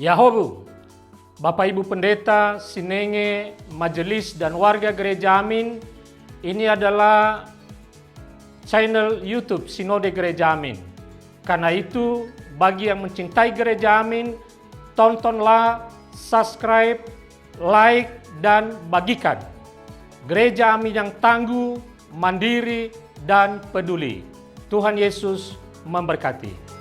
Yahobu, Bapak Ibu Pendeta, Sinenge, Majelis dan warga Gereja Amin, ini adalah channel YouTube Sinode Gereja Amin. Karena itu, bagi yang mencintai Gereja Amin, tontonlah, subscribe, like, dan bagikan. Gereja Amin yang tangguh, mandiri, dan peduli. Tuhan Yesus memberkati.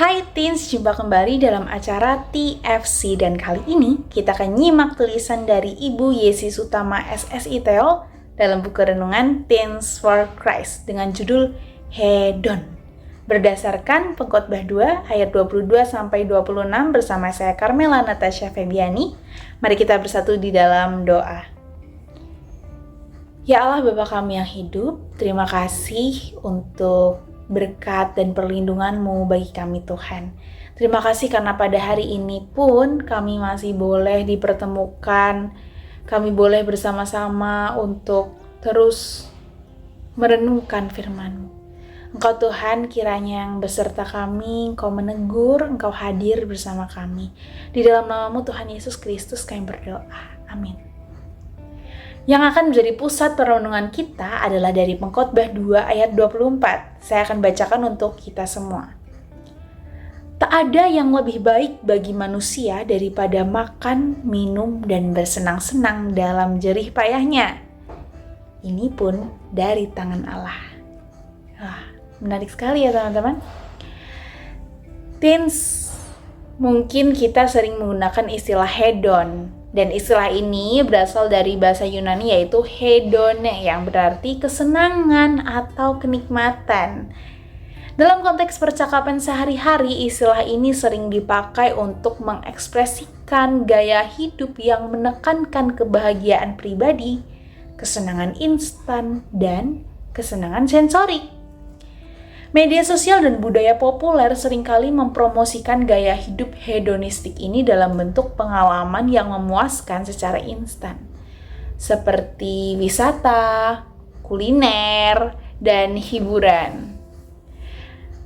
Hai Teens, jumpa kembali dalam acara TFC dan kali ini kita akan nyimak tulisan dari Ibu Yesi Sutama SSI Theo dalam buku renungan Teens for Christ dengan judul Hedon. Berdasarkan Pengkhotbah 2 ayat 22-26 bersama saya Carmela Natasha Febiani, mari kita bersatu di dalam doa. Ya Allah Bapa kami yang hidup, terima kasih untuk berkat dan perlindungan-Mu bagi kami Tuhan. Terima kasih karena pada hari ini pun kami masih boleh dipertemukan, kami boleh bersama-sama untuk terus merenungkan firman-Mu. Engkau Tuhan kiranya yang beserta kami, Engkau menegur, Engkau hadir bersama kami. Di dalam nama-Mu Tuhan Yesus Kristus kami berdoa. Amin. Yang akan menjadi pusat perenungan kita adalah dari Pengkhotbah 2 ayat 24. Saya akan bacakan untuk kita semua. Tak ada yang lebih baik bagi manusia daripada makan, minum, dan bersenang-senang dalam jerih payahnya. Ini pun dari tangan Allah. Wah, menarik sekali ya teman-teman. Teens, mungkin kita sering menggunakan istilah hedon. Dan istilah ini berasal dari bahasa Yunani yaitu hedone yang berarti kesenangan atau kenikmatan. Dalam konteks percakapan sehari-hari, istilah ini sering dipakai untuk mengekspresikan gaya hidup yang menekankan kebahagiaan pribadi, kesenangan instan, dan kesenangan sensorik. Media sosial dan budaya populer seringkali mempromosikan gaya hidup hedonistik ini dalam bentuk pengalaman yang memuaskan secara instan, seperti wisata, kuliner, dan hiburan.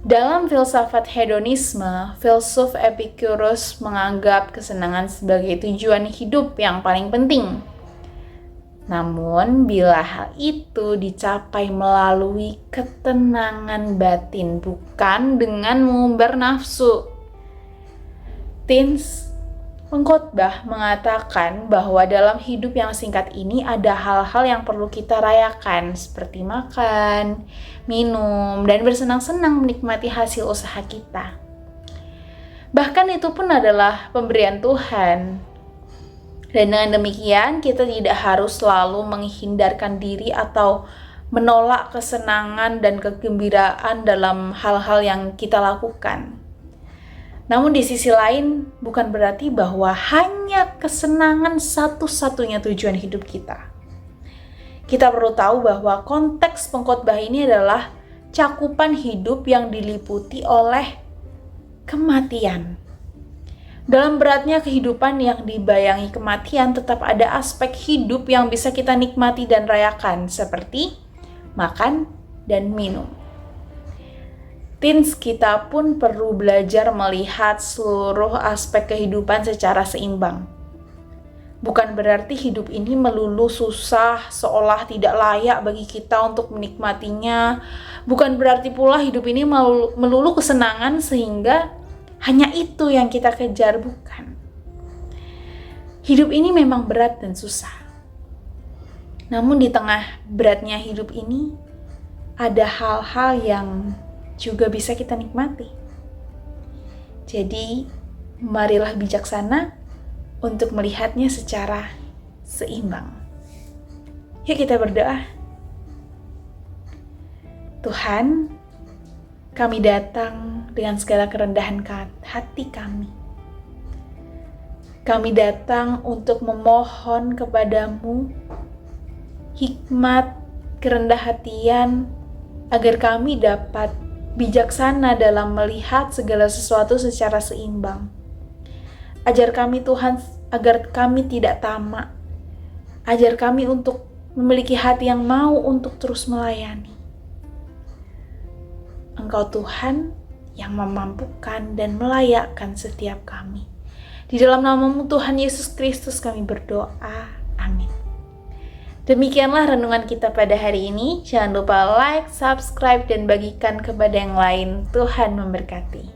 Dalam filsafat hedonisme, filsuf Epicurus menganggap kesenangan sebagai tujuan hidup yang paling penting. Namun, bila hal itu dicapai melalui ketenangan batin, bukan dengan mengumbar nafsu. Teens, Pengkhotbah mengatakan bahwa dalam hidup yang singkat ini ada hal-hal yang perlu kita rayakan, seperti makan, minum, dan bersenang-senang menikmati hasil usaha kita. Bahkan itu pun adalah pemberian Tuhan. Dan dengan demikian, kita tidak harus selalu menghindarkan diri atau menolak kesenangan dan kegembiraan dalam hal-hal yang kita lakukan. Namun di sisi lain, bukan berarti bahwa hanya kesenangan satu-satunya tujuan hidup kita. Kita perlu tahu bahwa konteks pengkhotbah ini adalah cakupan hidup yang diliputi oleh kematian. Dalam beratnya kehidupan yang dibayangi kematian, tetap ada aspek hidup yang bisa kita nikmati dan rayakan, seperti makan dan minum. Teens, kita pun perlu belajar melihat seluruh aspek kehidupan secara seimbang. Bukan berarti hidup ini melulu susah, seolah tidak layak bagi kita untuk menikmatinya. Bukan berarti pula hidup ini melulu kesenangan sehingga hanya itu yang kita kejar, bukan. Hidup ini memang berat dan susah. Namun di tengah beratnya hidup ini, ada hal-hal yang juga bisa kita nikmati. Jadi, marilah bijaksana untuk melihatnya secara seimbang. Yuk kita berdoa. Tuhan, kami datang dengan segala kerendahan hati kami. Kami datang untuk memohon kepadamu hikmat, kerendahan hatian, agar kami dapat bijaksana dalam melihat segala sesuatu secara seimbang. Ajar kami Tuhan agar kami tidak tamak. Ajar kami untuk memiliki hati yang mau untuk terus melayani. Engkau Tuhan yang memampukan dan melayakkan setiap kami. Di dalam nama-Mu Tuhan Yesus Kristus kami berdoa. Amin. Demikianlah renungan kita pada hari ini. Jangan lupa like, subscribe, dan bagikan kepada yang lain. Tuhan memberkati.